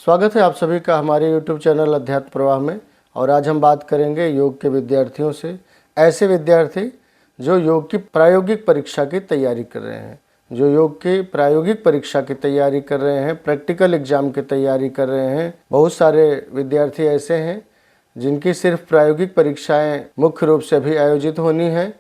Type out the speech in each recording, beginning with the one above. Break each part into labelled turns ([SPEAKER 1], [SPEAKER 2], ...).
[SPEAKER 1] स्वागत है आप सभी का हमारे YouTube चैनल अध्यात्म प्रवाह में। और आज हम बात करेंगे योग के विद्यार्थियों से, ऐसे विद्यार्थी जो योग की प्रायोगिक परीक्षा की तैयारी कर रहे हैं, जो योग की प्रायोगिक परीक्षा की तैयारी कर रहे हैं, प्रैक्टिकल एग्जाम की तैयारी कर रहे हैं। बहुत सारे विद्यार्थी ऐसे हैं जिनकी सिर्फ प्रायोगिक परीक्षाएं मुख्य रूप से अभी आयोजित होनी है।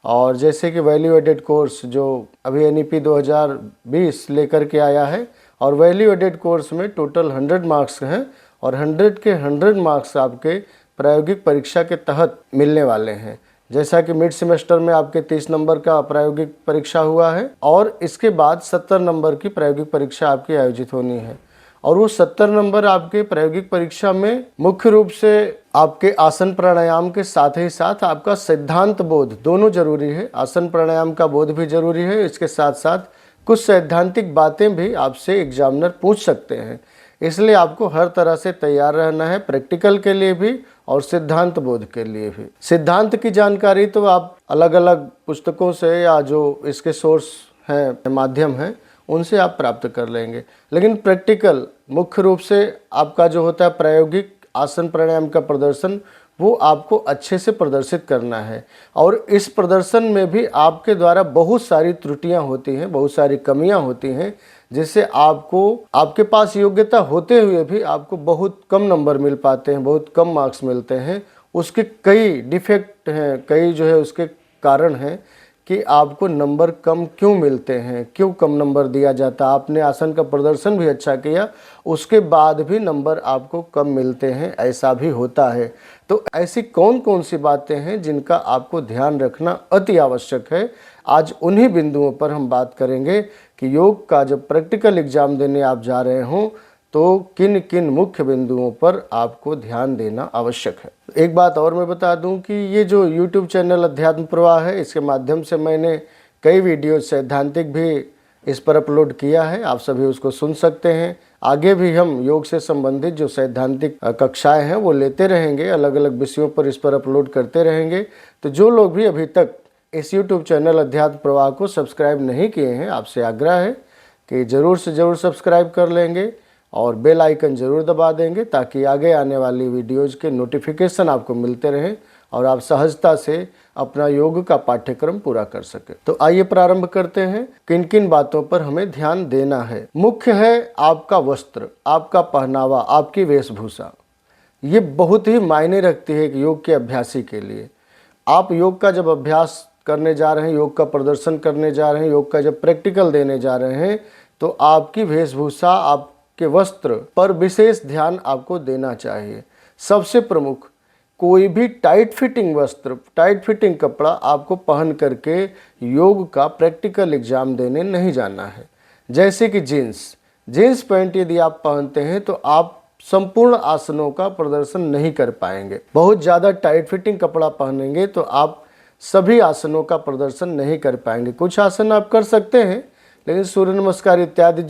[SPEAKER 1] और जैसे कि वैल्यू एडेड कोर्स जो अभी NEP 2020 लेकर के आया है, और वैल्यू एडेड कोर्स में टोटल 100 मार्क्स हैं और 100 के 100 मार्क्स आपके प्रायोगिक परीक्षा के तहत मिलने वाले हैं। जैसा कि मिड सेमेस्टर में आपके 30 नंबर का प्रायोगिक परीक्षा हुआ है और इसके बाद 70 नंबर की प्रायोगिक परीक्षा आपकी आयोजित होनी है। और वो 70 नंबर आपके प्रायोगिक परीक्षा में मुख्य रूप से आपके आसन प्राणायाम के साथ ही साथ आपका सिद्धांत बोध दोनों जरूरी है। आसन प्राणायाम का बोध भी जरूरी है, इसके साथ साथ कुछ सैद्धांतिक बातें भी आपसे एग्जामिनर पूछ सकते हैं। इसलिए आपको हर तरह से तैयार रहना है, प्रैक्टिकल के लिए भी और सिद्धांत बोध के लिए भी। सिद्धांत की जानकारी तो आप अलग अलग पुस्तकों से या जो इसके सोर्स हैं, माध्यम हैं, उनसे आप प्राप्त कर लेंगे। लेकिन प्रैक्टिकल मुख्य रूप से आपका जो होता है प्रायोगिक आसन प्राणायाम का प्रदर्शन, वो आपको अच्छे से प्रदर्शित करना है। और इस प्रदर्शन में भी आपके द्वारा बहुत सारी त्रुटियां होती हैं, बहुत सारी कमियां होती हैं, जिससे आपको आपके पास योग्यता होते हुए भी आपको बहुत कम नंबर मिल पाते हैं, बहुत कम मार्क्स मिलते हैं। उसके कई डिफेक्ट हैं, कई जो है उसके कारण हैं कि आपको नंबर कम क्यों मिलते हैं, क्यों कम नंबर दिया जाता है। आपने आसन का प्रदर्शन भी अच्छा किया, उसके बाद भी नंबर आपको कम मिलते हैं, ऐसा भी होता है। तो ऐसी कौन कौन सी बातें हैं जिनका आपको ध्यान रखना अति आवश्यक है, आज उन्हीं बिंदुओं पर हम बात करेंगे कि योग का जब प्रैक्टिकल एग्जाम देने आप जा रहे हों तो किन किन मुख्य बिंदुओं पर आपको ध्यान देना आवश्यक है। एक बात और मैं बता दूं कि ये जो YouTube चैनल अध्यात्म प्रवाह है, इसके माध्यम से मैंने कई वीडियो सैद्धांतिक भी इस पर अपलोड किया है, आप सभी उसको सुन सकते हैं। आगे भी हम योग से संबंधित जो सैद्धांतिक कक्षाएं हैं वो लेते रहेंगे, अलग अलग विषयों पर इस पर अपलोड करते रहेंगे। तो जो लोग भी अभी तक इस YouTube चैनल अध्यात्म प्रवाह को सब्सक्राइब नहीं किए हैं, आपसे आग्रह है कि ज़रूर से ज़रूर सब्सक्राइब कर लेंगे और बेल आइकन ज़रूर दबा देंगे, ताकि आगे आने वाली वीडियोज़ के नोटिफिकेशन आपको मिलते रहें और आप सहजता से अपना योग का पाठ्यक्रम पूरा कर सकें। तो आइए प्रारंभ करते हैं, किन किन बातों पर हमें ध्यान देना है। मुख्य है आपका वस्त्र, आपका पहनावा, आपकी वेशभूषा। ये बहुत ही मायने रखती है कि योग के अभ्यासी के लिए। आप योग का जब अभ्यास करने जा रहे हैं, योग का प्रदर्शन करने जा रहे हैं, योग का जब प्रैक्टिकल देने जा रहे हैं, तो आपकी वेशभूषा, आपके वस्त्र पर विशेष ध्यान आपको देना चाहिए। सबसे प्रमुख, कोई भी टाइट फिटिंग वस्त्र, टाइट फिटिंग कपड़ा आपको पहन करके योग का प्रैक्टिकल एग्जाम देने नहीं जाना है। जैसे कि जीन्स पैंट यदि आप पहनते हैं तो आप संपूर्ण आसनों का प्रदर्शन नहीं कर पाएंगे। बहुत ज़्यादा टाइट फिटिंग कपड़ा पहनेंगे तो आप सभी आसनों का प्रदर्शन नहीं कर पाएंगे। कुछ आसन आप कर सकते हैं, लेकिन सूर्य नमस्कार इत्यादि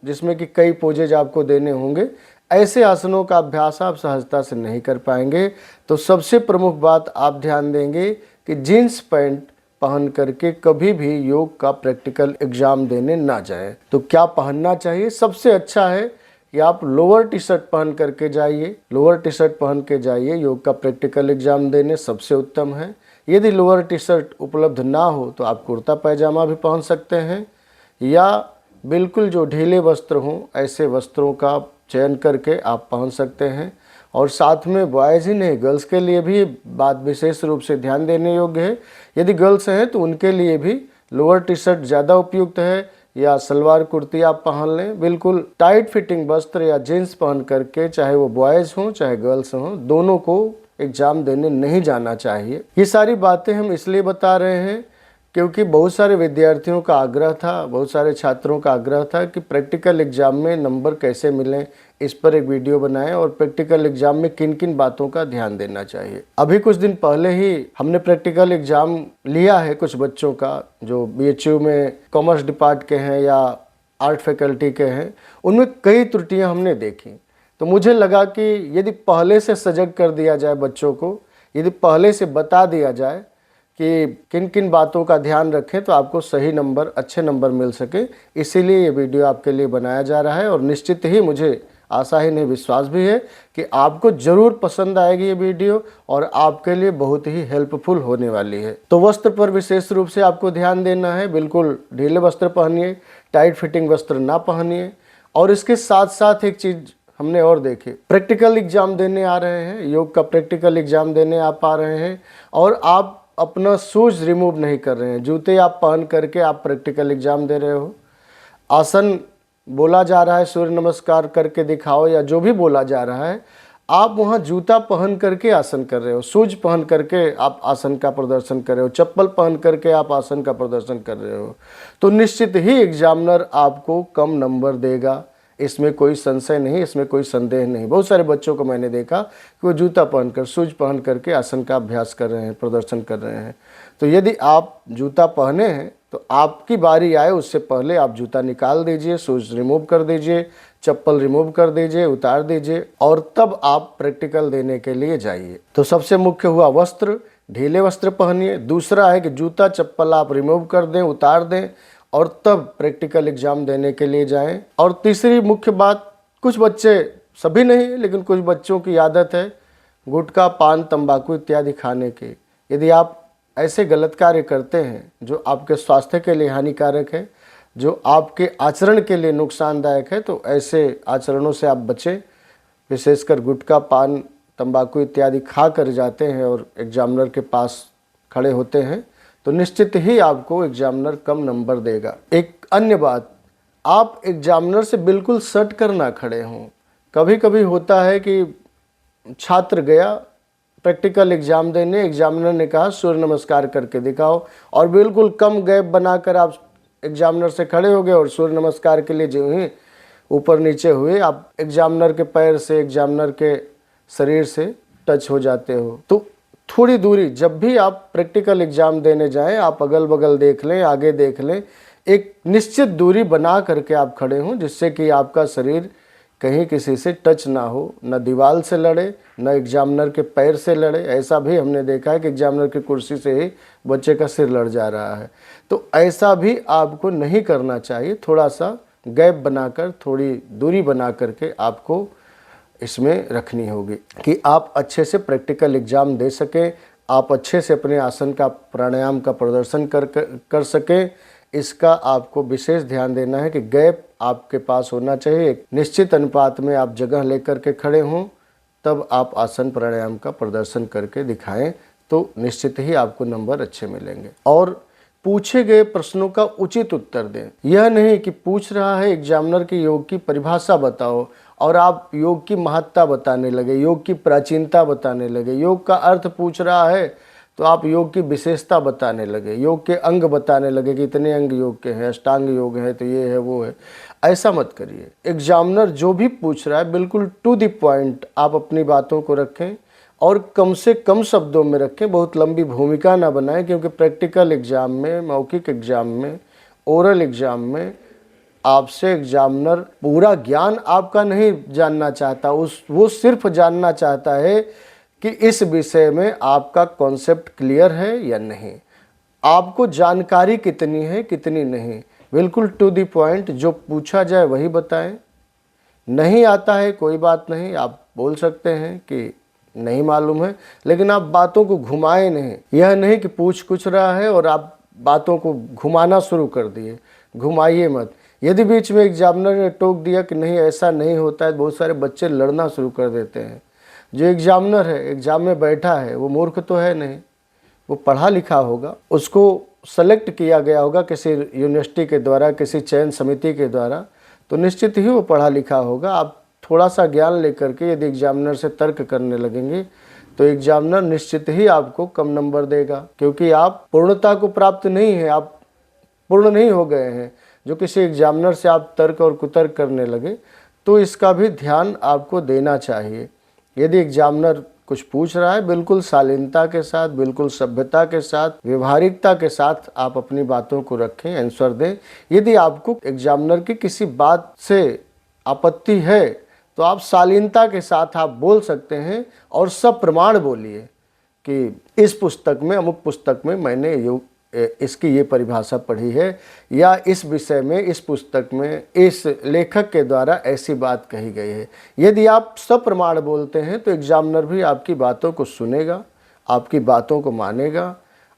[SPEAKER 1] जिसमें कि कई पोजेज आपको देने होंगे, ऐसे आसनों का अभ्यास आप सहजता से नहीं कर पाएंगे। तो सबसे प्रमुख बात आप ध्यान देंगे कि जीन्स पैंट पहन करके कभी भी योग का प्रैक्टिकल एग्जाम देने ना जाएं। तो क्या पहनना चाहिए? सबसे अच्छा है कि आप लोअर टी शर्ट पहन करके जाइए, लोअर टी शर्ट पहन के जाइए योग का प्रैक्टिकल एग्जाम देने, सबसे उत्तम है। यदि लोअर टी शर्ट उपलब्ध ना हो तो आप कुर्ता पैजामा भी पहन सकते हैं, या बिल्कुल जो ढीले वस्त्र हों ऐसे वस्त्रों का चयन करके आप पहन सकते हैं। और साथ में बॉयज़ ही नहीं, गर्ल्स के लिए भी बात विशेष रूप से ध्यान देने योग्य है। यदि गर्ल्स हैं तो उनके लिए भी लोअर टी शर्ट ज़्यादा उपयुक्त है, या सलवार कुर्ती आप पहन लें। बिल्कुल टाइट फिटिंग वस्त्र या जीन्स पहन करके, चाहे वो बॉयज़ हों चाहे गर्ल्स हों, दोनों को एग्ज़ाम देने नहीं जाना चाहिए। ये सारी बातें हम इसलिए बता रहे हैं क्योंकि बहुत सारे विद्यार्थियों का आग्रह था, बहुत सारे छात्रों का आग्रह था कि प्रैक्टिकल एग्जाम में नंबर कैसे मिलें, इस पर एक वीडियो बनाएं और प्रैक्टिकल एग्जाम में किन किन बातों का ध्यान देना चाहिए। अभी कुछ दिन पहले ही हमने प्रैक्टिकल एग्जाम लिया है कुछ बच्चों का, जो BHU में कॉमर्स डिपार्ट के हैं या आर्ट फैकल्टी के हैं। उनमें कई त्रुटियाँ हमने देखी। तो मुझे लगा कि यदि पहले से सजग कर दिया जाए बच्चों को, यदि पहले से बता दिया जाए कि किन किन बातों का ध्यान रखें तो आपको सही नंबर, अच्छे नंबर मिल सके, इसीलिए ये वीडियो आपके लिए बनाया जा रहा है। और निश्चित ही मुझे आशा ही नहीं विश्वास भी है कि आपको ज़रूर पसंद आएगी ये वीडियो और आपके लिए बहुत ही हेल्पफुल होने वाली है। तो वस्त्र पर विशेष रूप से आपको ध्यान देना है, बिल्कुल ढीले वस्त्र पहनिए, टाइट फिटिंग वस्त्र ना पहनिए। और इसके साथ साथ एक चीज़ हमने और देखी, प्रैक्टिकल एग्जाम देने आ रहे हैं, योग का प्रैक्टिकल एग्जाम देने आप आ रहे हैं और आप अपना शूज़ रिमूव नहीं कर रहे हैं, जूते आप पहन करके आप प्रैक्टिकल एग्जाम दे रहे हो। आसन बोला जा रहा है, सूर्य नमस्कार करके दिखाओ या जो भी बोला जा रहा है, आप वहाँ जूता पहन करके आसन कर रहे हो, शूज पहन करके आप आसन का प्रदर्शन कर रहे हो, चप्पल पहन करके आप आसन का प्रदर्शन कर रहे हो, तो निश्चित ही एग्जामिनर आपको कम नंबर देगा। इसमें कोई संशय नहीं, इसमें कोई संदेह नहीं। बहुत सारे बच्चों को मैंने देखा कि वो जूता पहनकर, शूज पहन करके आसन का अभ्यास कर रहे हैं, प्रदर्शन कर रहे हैं। तो यदि आप जूता पहने हैं तो आपकी बारी आए उससे पहले आप जूता निकाल दीजिए, शूज रिमूव कर दीजिए, चप्पल रिमूव कर दीजिए, उतार दीजिए और तब आप प्रैक्टिकल देने के लिए जाइए। तो सबसे मुख्य हुआ वस्त्र, ढीले वस्त्र पहनिए। दूसरा है कि जूता चप्पल आप रिमूव कर दें, उतार दें और तब प्रैक्टिकल एग्जाम देने के लिए जाएं। और तीसरी मुख्य बात, कुछ बच्चे, सभी नहीं लेकिन कुछ बच्चों की आदत है गुटखा, पान, तंबाकू इत्यादि खाने की। यदि आप ऐसे गलत कार्य करते हैं जो आपके स्वास्थ्य के लिए हानिकारक है, जो आपके आचरण के लिए नुकसानदायक है, तो ऐसे आचरणों से आप बचें। विशेषकर गुटखा, पान, तंबाकू इत्यादि खा कर जाते हैं और एग्जामिनर के पास खड़े होते हैं तो निश्चित ही आपको एग्जामिनर कम नंबर देगा। एक अन्य बात, आप एग्जामिनर से बिल्कुल सट कर ना खड़े हों। कभी कभी होता है कि छात्र गया प्रैक्टिकल एग्जाम देने, एग्जामिनर ने कहा सूर्य नमस्कार करके दिखाओ और बिल्कुल कम गैप बनाकर आप एग्जामिनर से खड़े हो गए और सूर्य नमस्कार के लिए जो ही ऊपर नीचे हुए, आप एग्जामिनर के पैर से, एग्जामिनर के शरीर से टच हो जाते हो। तो थोड़ी दूरी, जब भी आप प्रैक्टिकल एग्जाम देने जाएं, आप अगल बगल देख लें, आगे देख लें, एक निश्चित दूरी बना करके आप खड़े हों जिससे कि आपका शरीर कहीं किसी से टच ना हो, न दीवार से लड़े, न एग्जामिनर के पैर से लड़े। ऐसा भी हमने देखा है कि एग्जामिनर की कुर्सी से ही बच्चे का सिर लड़ जा रहा है। तो ऐसा भी आपको नहीं करना चाहिए। थोड़ा सा गैप बनाकर, थोड़ी दूरी बना करके आपको इसमें रखनी होगी कि आप अच्छे से प्रैक्टिकल एग्ज़ाम दे सकें, आप अच्छे से अपने आसन का, प्राणायाम का प्रदर्शन कर सकें। इसका आपको विशेष ध्यान देना है कि गैप आपके पास होना चाहिए। एक निश्चित अनुपात में आप जगह लेकर के खड़े हों, तब आप आसन प्राणायाम का प्रदर्शन करके दिखाएं तो निश्चित ही आपको नंबर अच्छे मिलेंगे। और पूछे गए प्रश्नों का उचित उत्तर दें। यह नहीं कि पूछ रहा है एग्जामिनर की योग की परिभाषा बताओ और आप योग की महत्ता बताने लगे, योग की प्राचीनता बताने लगे। योग का अर्थ पूछ रहा है तो आप योग की विशेषता बताने लगे, योग के अंग बताने लगे कि इतने अंग योग के हैं, अष्टांग योग है तो ये है वो है। ऐसा मत करिए। एग्जामिनर जो भी पूछ रहा है बिल्कुल टू द पॉइंट आप अपनी बातों को रखें और कम से कम शब्दों में रखें। बहुत लंबी भूमिका ना बनाएं, क्योंकि प्रैक्टिकल एग्जाम में, मौखिक एग्जाम में, ओरल एग्जाम में आपसे एग्जामिनर पूरा ज्ञान आपका नहीं जानना चाहता, वो सिर्फ जानना चाहता है कि इस विषय में आपका कॉन्सेप्ट क्लियर है या नहीं, आपको जानकारी कितनी है कितनी नहीं। बिल्कुल टू द पॉइंट, जो पूछा जाए वही बताएं। नहीं आता है कोई बात नहीं, आप बोल सकते हैं कि नहीं मालूम है, लेकिन आप बातों को घुमाएं नहीं। यह नहीं कि पूछ कुछ रहा है और आप बातों को घुमाना शुरू कर दिए, घुमाइए मत। यदि बीच में एग्जामिनर ने टोक दिया कि नहीं ऐसा नहीं होता है, बहुत सारे बच्चे लड़ना शुरू कर देते हैं। जो एग्जामिनर है, एग्जाम में बैठा है, वो मूर्ख तो है नहीं, वो पढ़ा लिखा होगा, उसको सेलेक्ट किया गया होगा किसी यूनिवर्सिटी के द्वारा, किसी चयन समिति के द्वारा, तो निश्चित ही वो पढ़ा लिखा होगा। आप थोड़ा सा ज्ञान लेकर के यदि एग्जामिनर से तर्क करने लगेंगे तो एग्जामिनर निश्चित ही आपको कम नंबर देगा, क्योंकि आप पूर्णता को प्राप्त नहीं है, आप पूर्ण नहीं हो गए हैं। जो किसी एग्जामिनर से आप तर्क और कुतर्क करने लगे तो इसका भी ध्यान आपको देना चाहिए। यदि एग्जामिनर कुछ पूछ रहा है, बिल्कुल शालीनता के साथ, बिल्कुल सभ्यता के साथ, व्यवहारिकता के साथ आप अपनी बातों को रखें, आंसर दें। यदि आपको एग्जामिनर की किसी बात से आपत्ति है तो आप शालीनता के साथ आप बोल सकते हैं और सब प्रमाण बोलिए कि इस पुस्तक में, अमुक पुस्तक में मैंने इसकी ये परिभाषा पढ़ी है या इस विषय में, इस पुस्तक में, इस लेखक के द्वारा ऐसी बात कही गई है। यदि आप सप्रमाण बोलते हैं तो एग्जामिनर भी आपकी बातों को सुनेगा, आपकी बातों को मानेगा।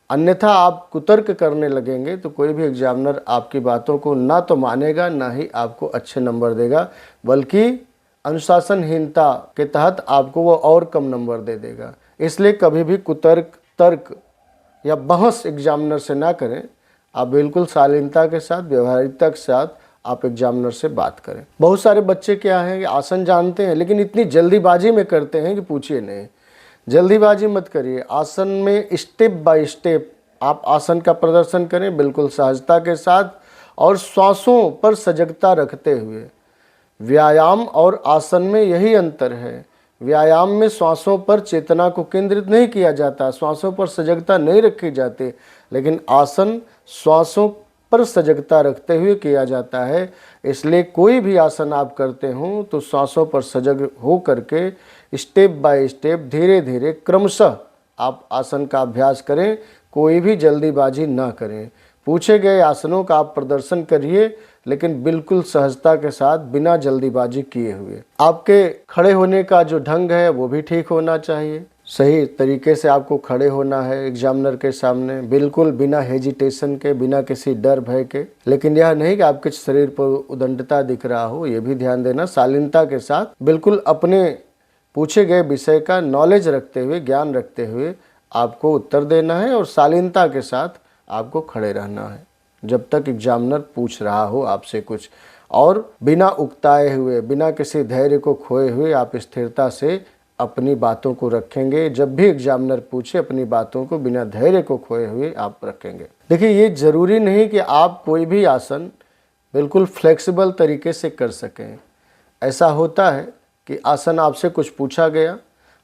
[SPEAKER 1] अन्यथा आप कुतर्क करने लगेंगे तो कोई भी एग्जामिनर आपकी बातों को ना तो मानेगा, ना ही आपको अच्छे नंबर देगा, बल्कि अनुशासनहीनता के तहत आपको वो और कम नंबर दे देगा। इसलिए कभी भी कुतर्क, तर्क या बहस एग्जामिनर से ना करें। आप बिल्कुल शालीनता के साथ, व्यवहारिकता के साथ आप एग्जामिनर से बात करें। बहुत सारे बच्चे क्या हैं कि आसन जानते हैं लेकिन इतनी जल्दीबाजी में करते हैं कि पूछिए नहीं। जल्दीबाजी मत करिए। आसन में स्टेप बाय स्टेप आप आसन का प्रदर्शन करें, बिल्कुल सहजता के साथ और श्वासों पर सजगता रखते हुए। व्यायाम और आसन में यही अंतर है। व्यायाम में श्वासों पर चेतना को केंद्रित नहीं किया जाता, श्वासों पर सजगता नहीं रखी जाती, लेकिन आसन श्वासों पर सजगता रखते हुए किया जाता है। इसलिए कोई भी आसन आप करते हो तो श्वासों पर सजग हो करके स्टेप बाय स्टेप, धीरे धीरे, क्रमशः आप आसन का अभ्यास करें। कोई भी जल्दीबाजी ना करें। पूछे गए आसनों का आप प्रदर्शन करिए, लेकिन बिल्कुल सहजता के साथ, बिना जल्दीबाजी किए हुए। आपके खड़े होने का जो ढंग है वो भी ठीक होना चाहिए। सही तरीके से आपको खड़े होना है एग्जामिनर के सामने, बिल्कुल बिना हेजिटेशन के, बिना किसी डर भय के। लेकिन यह नहीं कि आपके शरीर पर उदंडता दिख रहा हो, ये भी ध्यान देना। शालीनता के साथ बिल्कुल अपने पूछे गए विषय का नॉलेज रखते हुए, ज्ञान रखते हुए आपको उत्तर देना है और शालीनता के साथ आपको खड़े रहना है जब तक एग्जामिनर पूछ रहा हो आपसे कुछ। और बिना उकताए हुए, बिना किसी धैर्य को खोए हुए आप स्थिरता से अपनी बातों को रखेंगे। जब भी एग्जामिनर पूछे, अपनी बातों को बिना धैर्य को खोए हुए आप रखेंगे। देखिए, ये जरूरी नहीं कि आप कोई भी आसन बिल्कुल फ्लेक्सिबल तरीके से कर सकें। ऐसा होता है कि आसन आपसे कुछ पूछा गया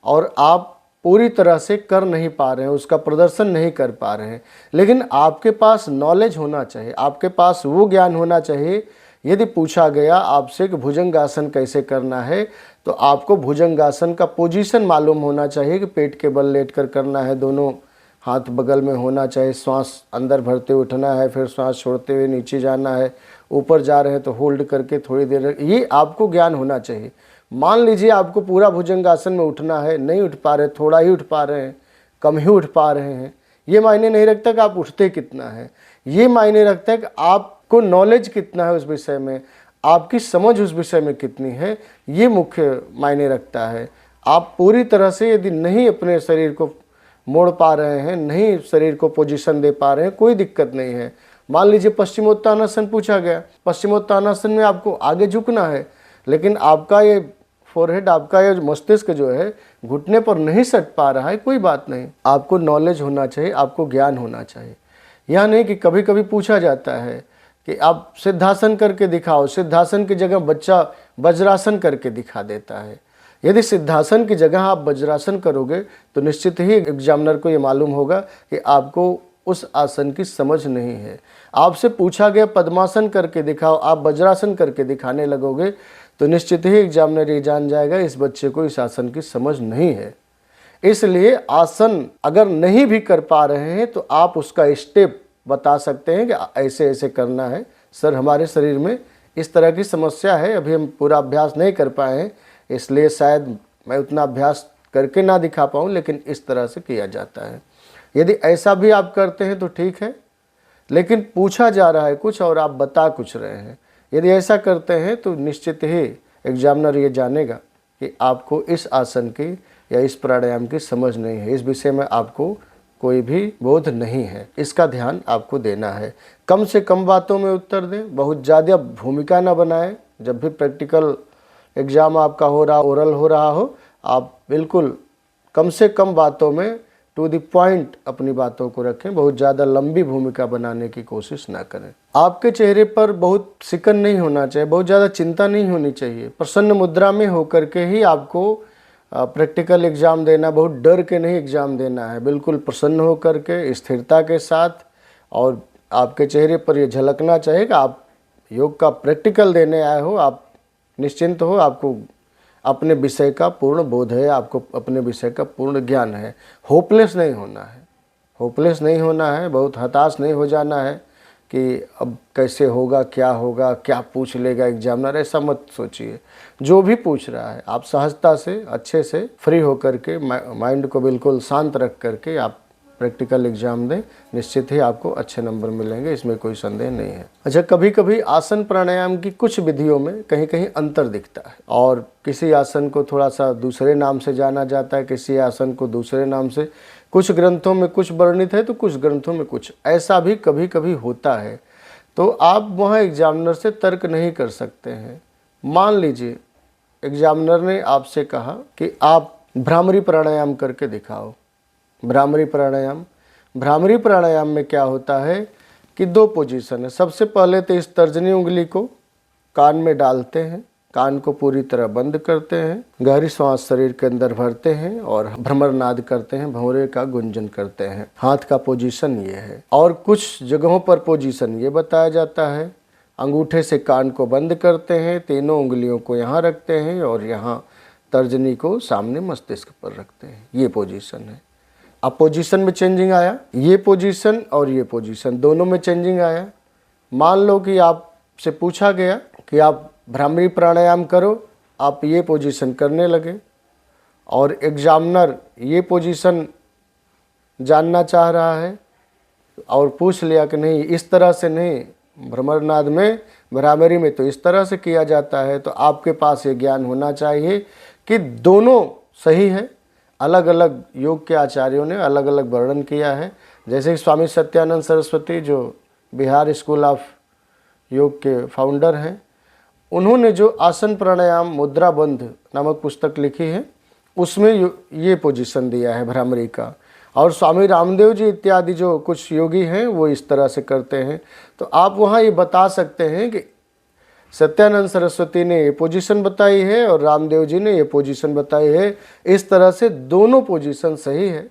[SPEAKER 1] और आप पूरी तरह से कर नहीं पा रहे हैं, उसका प्रदर्शन नहीं कर पा रहे हैं, लेकिन आपके पास नॉलेज होना चाहिए, आपके पास वो ज्ञान होना चाहिए। यदि पूछा गया आपसे कि भुजंगासन कैसे करना है, तो आपको भुजंगासन का पोजीशन मालूम होना चाहिए कि पेट के बल लेटकर करना है, दोनों हाथ बगल में होना चाहिए, श्वास अंदर भरते उठना है, फिर श्वास छोड़ते हुए नीचे जाना है, ऊपर जा रहे हैं तो होल्ड करके थोड़ी देर, ये आपको ज्ञान होना चाहिए। मान लीजिए आपको पूरा भुजंगासन में उठना है, नहीं उठ पा रहे, थोड़ा ही उठ पा रहे हैं, कम ही उठ पा रहे हैं, ये मायने नहीं रखता कि आप उठते कितना है, ये मायने रखता है कि आपको नॉलेज कितना है उस विषय में, आपकी समझ उस विषय में कितनी है, ये मुख्य मायने रखता है। आप पूरी तरह से यदि नहीं अपने शरीर को मोड़ पा रहे हैं, नहीं शरीर को पोजीशन दे पा रहे हैं, कोई दिक्कत नहीं है। मान लीजिए पश्चिमोत्तानासन पूछा गया, पश्चिमोत्तानासन में आपको आगे झुकना है, लेकिन आपका ये फोरहेड, आपका ये मस्तिष्क जो है घुटने पर नहीं सट पा रहा है, कोई बात नहीं। आपको नॉलेज होना चाहिए, आपको ज्ञान होना चाहिए। यह नहीं कि कभी कभी पूछा जाता है कि आप सिद्धासन करके दिखाओ, सिद्धासन की जगह बच्चा वज्रासन करके दिखा देता है। यदि सिद्धासन की जगह आप वज्रासन करोगे तो निश्चित ही एग्जामिनर को ये मालूम होगा कि आपको उस आसन की समझ नहीं है। आपसे पूछा गया पद्मासन करके दिखाओ, आप वज्रासन करके दिखाने लगोगे तो निश्चित ही एग्जामिनर ये जान जाएगा इस बच्चे को इस आसन की समझ नहीं है। इसलिए आसन अगर नहीं भी कर पा रहे हैं तो आप उसका स्टेप बता सकते हैं कि ऐसे ऐसे करना है। सर, हमारे शरीर में इस तरह की समस्या है, अभी हम पूरा अभ्यास नहीं कर पाए हैं, इसलिए शायद मैं उतना अभ्यास करके ना दिखा पाऊँ, लेकिन इस तरह से किया जाता है। यदि ऐसा भी आप करते हैं तो ठीक है, लेकिन पूछा जा रहा है कुछ और आप बता कुछ रहे हैं, यदि ऐसा करते हैं तो निश्चित ही एग्जामिनर ये जानेगा कि आपको इस आसन की या इस प्राणायाम की समझ नहीं है, इस विषय में आपको कोई भी बोध नहीं है। इसका ध्यान आपको देना है। कम से कम बातों में उत्तर दें, बहुत ज़्यादा भूमिका ना बनाएं। जब भी प्रैक्टिकल एग्ज़ाम आपका हो रहा, ओरल हो रहा हो, आप बिल्कुल कम से कम बातों में टू द पॉइंट अपनी बातों को रखें, बहुत ज़्यादा लंबी भूमिका बनाने की कोशिश ना करें। आपके चेहरे पर बहुत सिकन नहीं होना चाहिए, बहुत ज़्यादा चिंता नहीं होनी चाहिए। प्रसन्न मुद्रा में होकर के ही आपको प्रैक्टिकल एग्ज़ाम देना, बहुत डर के नहीं एग्ज़ाम देना है, बिल्कुल प्रसन्न होकर के, स्थिरता के साथ। और आपके चेहरे पर ये झलकना चाहिए कि आप योग का प्रैक्टिकल देने आए हो, आप निश्चिंत हो, आपको अपने विषय का पूर्ण बोध है, आपको अपने विषय का पूर्ण ज्ञान है। होपलेस नहीं होना है, होपलेस नहीं होना है, बहुत हताश नहीं हो जाना है कि अब कैसे होगा, क्या पूछ लेगा एग्जामिनर, ऐसा मत सोचिए। जो भी पूछ रहा है आप सहजता से, अच्छे से फ्री होकर के, माइंड को बिल्कुल शांत रख करके आप प्रैक्टिकल एग्जाम दें, निश्चित ही आपको अच्छे नंबर मिलेंगे, इसमें कोई संदेह नहीं है। अच्छा, कभी कभी आसन प्राणायाम की कुछ विधियों में कहीं कहीं अंतर दिखता है और किसी आसन को थोड़ा सा दूसरे नाम से जाना जाता है, किसी आसन को दूसरे नाम से, कुछ ग्रंथों में कुछ वर्णित है तो कुछ ग्रंथों में कुछ, ऐसा भी कभी कभी होता है। तो आप वहाँ एग्जामिनर से तर्क नहीं कर सकते हैं। मान लीजिए एग्जामिनर ने आपसे कहा कि आप भ्रामरी प्राणायाम करके दिखाओ। भ्रामरी प्राणायाम में क्या होता है कि 2 पोजीशन है। सबसे पहले तो इस तर्जनी उंगली को कान में डालते हैं, कान को पूरी तरह बंद करते हैं, गहरी सांस शरीर के अंदर भरते हैं और भ्रमर नाद करते हैं, भंवरे का गुंजन करते हैं। हाथ का पोजीशन ये है। और कुछ जगहों पर पोजीशन ये बताया जाता है, अंगूठे से कान को बंद करते हैं, तीनों उंगलियों को यहाँ रखते हैं और यहाँ तर्जनी को सामने मस्तिष्क पर रखते हैं। ये पोजीशन है। अब पोजीशन में चेंजिंग आया, ये पोजीशन और ये पोजीशन दोनों में चेंजिंग आया। मान लो कि आपसे पूछा गया कि आप भ्रामरी प्राणायाम करो, आप ये पोजीशन करने लगे और एग्जामिनर ये पोजीशन जानना चाह रहा है और पूछ लिया कि नहीं, इस तरह से नहीं, भ्रमरनाद में, भ्रामरी में तो इस तरह से किया जाता है। तो आपके पास ये ज्ञान होना चाहिए कि दोनों सही है। अलग अलग योग के आचार्यों ने अलग अलग वर्णन किया है। जैसे कि स्वामी सत्यानंद सरस्वती, जो बिहार स्कूल ऑफ योग के फाउंडर हैं, उन्होंने जो आसन प्राणायाम मुद्रा बंध नामक पुस्तक लिखी है, उसमें ये पोजीशन दिया है भ्रामरी का। और स्वामी रामदेव जी इत्यादि जो कुछ योगी हैं वो इस तरह से करते हैं। तो आप वहाँ ये बता सकते हैं कि सत्यानंद सरस्वती ने ये पोजीशन बताई है और रामदेव जी ने ये पोजीशन बताई है। इस तरह से दोनों पोजीशन सही है,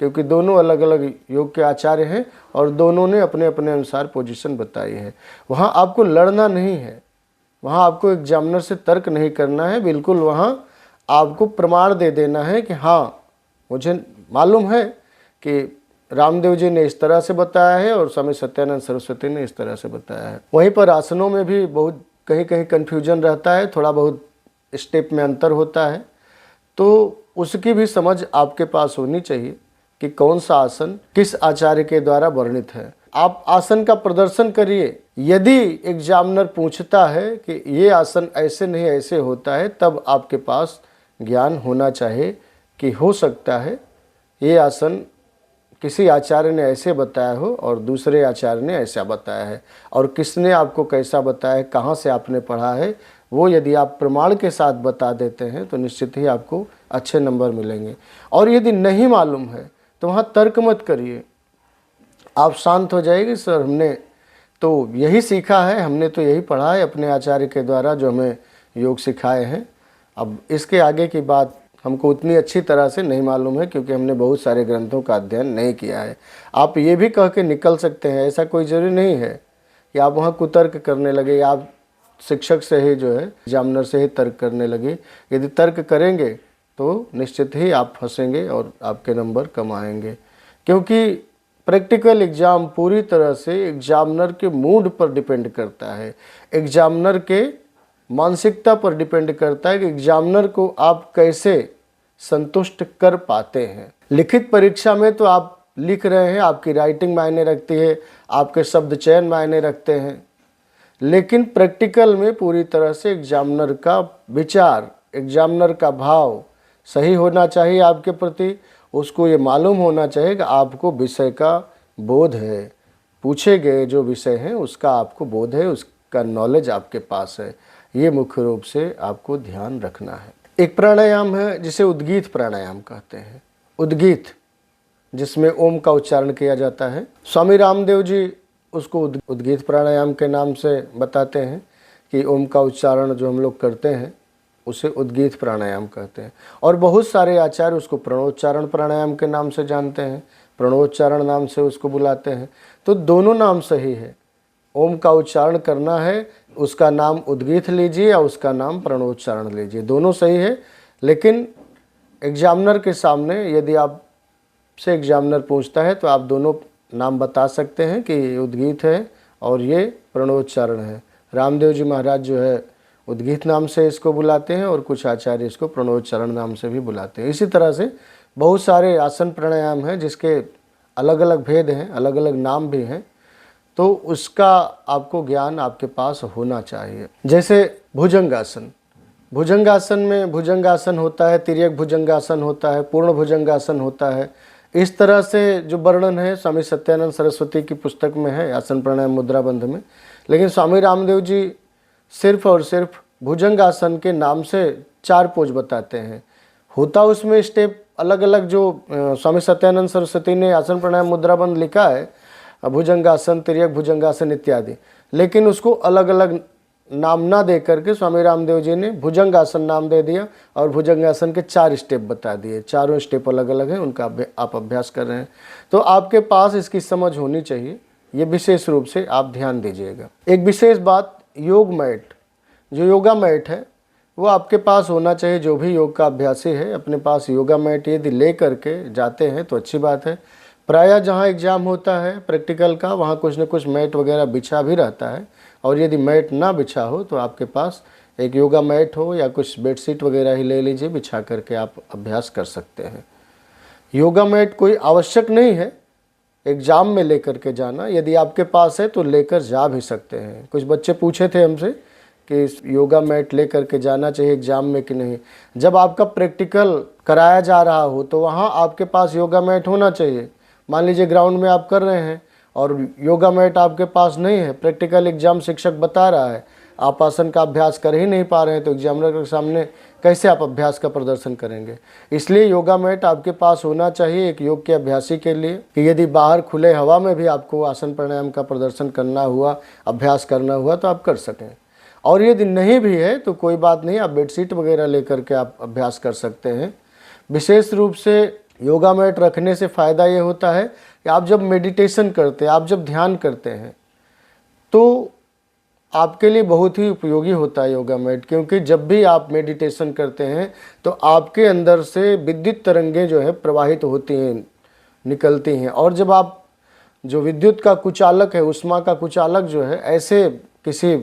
[SPEAKER 1] क्योंकि दोनों अलग अलग योग के आचार्य हैं और दोनों ने अपने अपने अनुसार पोजीशन बताई है। वहाँ आपको लड़ना नहीं है, वहाँ आपको एग्जामिनर से तर्क नहीं करना है। बिल्कुल वहाँ आपको प्रमाण दे देना है कि हाँ, मुझे मालूम है कि रामदेव जी ने इस तरह से बताया है और स्वामी सत्यानंद सरस्वती ने इस तरह से बताया है। वहीं पर आसनों में भी बहुत कहीं कहीं कन्फ्यूजन रहता है, थोड़ा बहुत स्टेप में अंतर होता है, तो उसकी भी समझ आपके पास होनी चाहिए कि कौन सा आसन किस आचार्य के द्वारा वर्णित है। आप आसन का प्रदर्शन करिए। यदि एग्जामिनर पूछता है कि ये आसन ऐसे नहीं ऐसे होता है, तब आपके पास ज्ञान होना चाहिए कि हो सकता है ये आसन किसी आचार्य ने ऐसे बताया हो और दूसरे आचार्य ने ऐसा बताया है, और किसने आपको कैसा बताया है, कहाँ से आपने पढ़ा है, वो यदि आप प्रमाण के साथ बता देते हैं तो निश्चित ही आपको अच्छे नंबर मिलेंगे। और यदि नहीं मालूम है तो वहाँ तर्क मत करिए, आप शांत हो जाएगी। सर हमने तो यही सीखा है, हमने तो यही पढ़ा है अपने आचार्य के द्वारा जो हमें योग सिखाए हैं, अब इसके आगे की बात हमको उतनी अच्छी तरह से नहीं मालूम है, क्योंकि हमने बहुत सारे ग्रंथों का अध्ययन नहीं किया है। आप ये भी कह के निकल सकते हैं, ऐसा कोई ज़रूरी नहीं है कि आप वहाँ कुतर्क करने लगे या आप शिक्षक से ही जो है एग्जामिनर से ही तर्क करने लगे। यदि तर्क करेंगे तो निश्चित ही आप फंसेंगे और आपके नंबर कम आएंगे, क्योंकि प्रैक्टिकल एग्ज़ाम पूरी तरह से एग्जामिनर के मूड पर डिपेंड करता है, एग्जामिनर के मानसिकता पर डिपेंड करता है कि एग्जामिनर को आप कैसे संतुष्ट कर पाते हैं। लिखित परीक्षा में तो आप लिख रहे हैं, आपकी राइटिंग मायने रखती है, आपके शब्द चयन मायने रखते हैं, लेकिन प्रैक्टिकल में पूरी तरह से एग्जामिनर का विचार, एग्जामिनर का भाव सही होना चाहिए आपके प्रति। उसको ये मालूम होना चाहिए कि आपको विषय का बोध है, पूछे गए जो विषय हैं उसका आपको बोध है, उसका नॉलेज आपके पास है। ये मुख्य रूप से आपको ध्यान रखना है। एक प्राणायाम है जिसे उद्गीत प्राणायाम कहते हैं। उद्गीत, जिसमें ओम का उच्चारण किया जाता है। स्वामी रामदेव जी उसको उद्गीत प्राणायाम के नाम से बताते हैं कि ओम का उच्चारण जो हम लोग करते हैं उसे उद्गीत प्राणायाम कहते हैं। और बहुत सारे आचार्य उसको प्रणोच्चारण प्राणायाम के नाम से जानते हैं, प्रणोच्चारण नाम से उसको बुलाते हैं। तो दोनों नाम सही है। ओम का उच्चारण करना है, उसका नाम उद्गीत लीजिए या उसका नाम प्रणोच्चारण लीजिए, दोनों सही है। लेकिन एग्जामिनर के सामने यदि आप आपसे एग्जामिनर पूछता है तो आप दोनों नाम बता सकते हैं कि ये उद्गीत है और ये प्रणोच्चारण है। रामदेव जी महाराज जो है उद्गीत नाम से इसको बुलाते हैं और कुछ आचार्य इसको प्रणोच्चारण नाम से भी बुलाते हैं। इसी तरह से बहुत सारे आसन प्राणायाम हैं जिसके अलग अलग भेद हैं, अलग अलग नाम भी हैं, तो उसका आपको ज्ञान आपके पास होना चाहिए। जैसे भुजंगासन, भुजंगासन में भुजंगासन होता है, तिर्यक भुजंगासन होता है, पूर्ण भुजंगासन होता है। इस तरह से जो वर्णन है स्वामी सत्यानंद सरस्वती की पुस्तक में है आसन प्राणायाम मुद्राबंध में। लेकिन स्वामी रामदेव जी सिर्फ और सिर्फ भुजंगासन के नाम से 4 पोज बताते हैं। होता उसमें स्टेप अलग अलग, जो स्वामी सत्यानंद सरस्वती ने आसन प्राणायाम मुद्राबंध लिखा है, भुजंगासन, तिर्यक भुजंगासन इत्यादि, लेकिन उसको अलग अलग नाम ना दे करके स्वामी रामदेव जी ने भुजंगासन नाम दे दिया और भुजंगासन के 4 स्टेप बता दिए। चारों स्टेप अलग अलग हैं, उनका आप अभ्यास कर रहे हैं तो आपके पास इसकी समझ होनी चाहिए। ये विशेष रूप से आप ध्यान दीजिएगा। एक विशेष बात, योग मैट, जो योगा मैट है वो आपके पास होना चाहिए। जो भी योग का अभ्यासी है अपने पास योगा मैट यदि ले करके जाते हैं तो अच्छी बात है। प्रायः जहाँ एग्ज़ाम होता है प्रैक्टिकल का, वहाँ कुछ न कुछ मैट वगैरह बिछा भी रहता है, और यदि मैट ना बिछा हो तो आपके पास एक योगा मैट हो या कुछ बेडशीट वगैरह ही ले लीजिए, बिछा करके आप अभ्यास कर सकते हैं। योगा मैट कोई आवश्यक नहीं है एग्ज़ाम में लेकर के जाना, यदि आपके पास है तो लेकर जा भी सकते हैं। कुछ बच्चे पूछे थे हमसे कि योगा मैट ले करके जाना चाहिए एग्ज़ाम में कि नहीं। जब आपका प्रैक्टिकल कराया जा रहा हो तो वहाँ आपके पास योगा मैट होना चाहिए। मान लीजिए ग्राउंड में आप कर रहे हैं और योगा मैट आपके पास नहीं है, प्रैक्टिकल एग्जाम शिक्षक बता रहा है, आप आसन का अभ्यास कर ही नहीं पा रहे हैं, तो एग्जामिनर के सामने कैसे आप अभ्यास का प्रदर्शन करेंगे। इसलिए योगा मैट आपके पास होना चाहिए एक योग के अभ्यासी के लिए, कि यदि बाहर खुले हवा में भी आपको आसन प्राणायाम का प्रदर्शन करना हुआ, अभ्यास करना हुआ तो आप कर सकें। और यदि नहीं भी है तो कोई बात नहीं, आप बेडशीट वगैरह लेकर के आप अभ्यास कर सकते हैं। विशेष रूप से योगा मैट रखने से फ़ायदा ये होता है कि आप जब मेडिटेशन करते हैं, आप जब ध्यान करते हैं, तो आपके लिए बहुत ही उपयोगी होता है योगा मैट। क्योंकि जब भी आप मेडिटेशन करते हैं तो आपके अंदर से विद्युत तरंगें जो है प्रवाहित होती हैं, निकलती हैं, और जब आप जो विद्युत का कुचालक है, उष्मा का कुचालक जो है, ऐसे किसी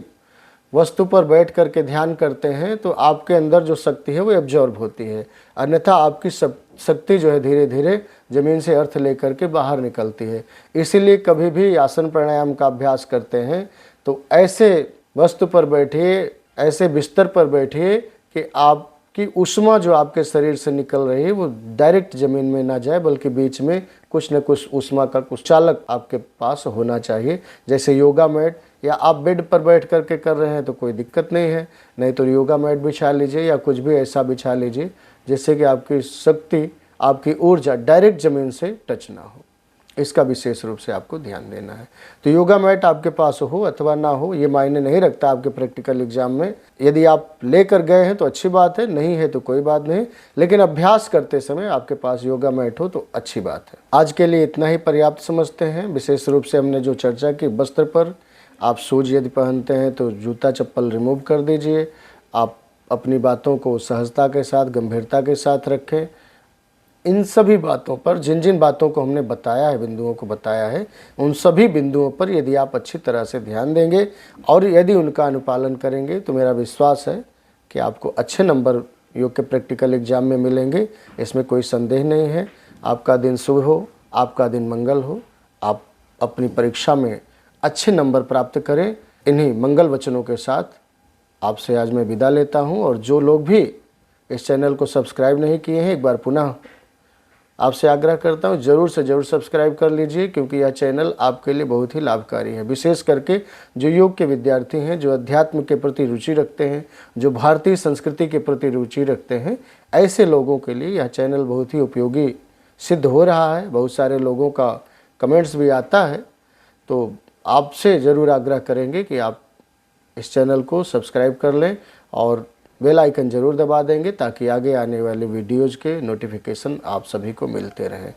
[SPEAKER 1] वस्तु पर बैठ करके ध्यान करते हैं तो आपके अंदर जो शक्ति है वो एब्जॉर्ब होती है, अन्यथा आपकी शक्ति जो है धीरे धीरे ज़मीन से अर्थ लेकर के बाहर निकलती है। इसीलिए कभी भी आसन प्राणायाम का अभ्यास करते हैं तो ऐसे वस्तु पर बैठिए, ऐसे बिस्तर पर बैठिए कि आपकी ऊष्मा जो आपके शरीर से निकल रही है वो डायरेक्ट ज़मीन में ना जाए, बल्कि बीच में कुछ न कुछ ऊष्मा का कुछ चालक आपके पास होना चाहिए। जैसे योगा मैट, या आप बेड पर बैठ करके कर रहे हैं तो कोई दिक्कत नहीं है, नहीं तो योगा मैट बिछा लीजिए या कुछ भी ऐसा बिछा लीजिए जिससे कि आपकी शक्ति, आपकी ऊर्जा डायरेक्ट ज़मीन से टच ना हो। इसका विशेष रूप से आपको ध्यान देना है। तो योगा मैट आपके पास हो अथवा ना हो ये मायने नहीं रखता आपके प्रैक्टिकल एग्जाम में। यदि आप लेकर गए हैं तो अच्छी बात है, नहीं है तो कोई बात नहीं, लेकिन अभ्यास करते समय आपके पास योगा मैट हो तो अच्छी बात है। आज के लिए इतना ही पर्याप्त समझते हैं। विशेष रूप से हमने जो चर्चा की, वस्त्र पर आप शूज यदि पहनते हैं तो जूता चप्पल रिमूव कर दीजिए। आप अपनी बातों को सहजता के साथ, गंभीरता के साथ रखें। इन सभी बातों पर, जिन जिन बातों को हमने बताया है, बिंदुओं को बताया है, उन सभी बिंदुओं पर यदि आप अच्छी तरह से ध्यान देंगे और यदि उनका अनुपालन करेंगे तो मेरा विश्वास है कि आपको अच्छे नंबर योग के प्रैक्टिकल एग्जाम में मिलेंगे। इसमें कोई संदेह नहीं है। आपका दिन शुभ हो, आपका दिन मंगल हो, आप अपनी परीक्षा में अच्छे नंबर प्राप्त करें। इन्हीं मंगल वचनों के साथ आपसे आज मैं विदा लेता हूं। और जो लोग भी इस चैनल को सब्सक्राइब नहीं किए हैं, एक बार पुनः आपसे आग्रह करता हूं ज़रूर से ज़रूर सब्सक्राइब कर लीजिए, क्योंकि यह चैनल आपके लिए बहुत ही लाभकारी है। विशेष करके जो योग के विद्यार्थी हैं, जो अध्यात्म के प्रति रुचि रखते हैं, जो भारतीय संस्कृति के प्रति रुचि रखते हैं, ऐसे लोगों के लिए यह चैनल बहुत ही उपयोगी सिद्ध हो रहा है। बहुत सारे लोगों का कमेंट्स भी आता है, तो आपसे ज़रूर आग्रह करेंगे कि आप इस चैनल को सब्सक्राइब कर लें और बेल आइकन ज़रूर दबा देंगे ताकि आगे आने वाले वीडियोज़ के नोटिफिकेशन आप सभी को मिलते रहें।